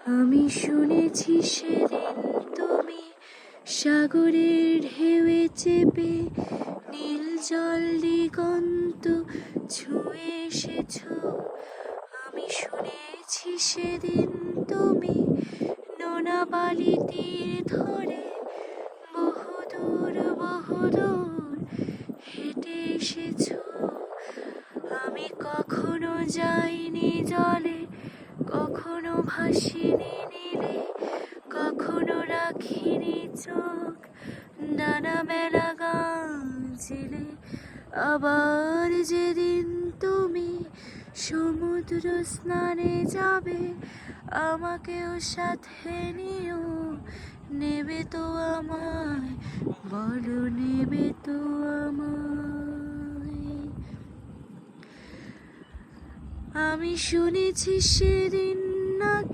আমি শুনেছি সেদিন তুমি সাগরের ঢেউয়ে চেপে নীল জল দিগন্ত ছুঁয়ে এসেছ। আমি শুনেছি সেদিন তুমি নোনা বালি তীর ধরে বহুদূর বহুদূর হেঁটে এসেছ। আমি কখনো যাইনি জলে, কখনো ভাসিনি নীলে, কখনো রাখিনি চোখ ডানা মেলা গান জেলে। আবার যেদিন তুমি সমুদ্র স্নানে যাবে, আমাকেও সাথে নিও, নেবে তো আমায়, বলো নেবে তো আমায়। আমি শুনেছি সেদিন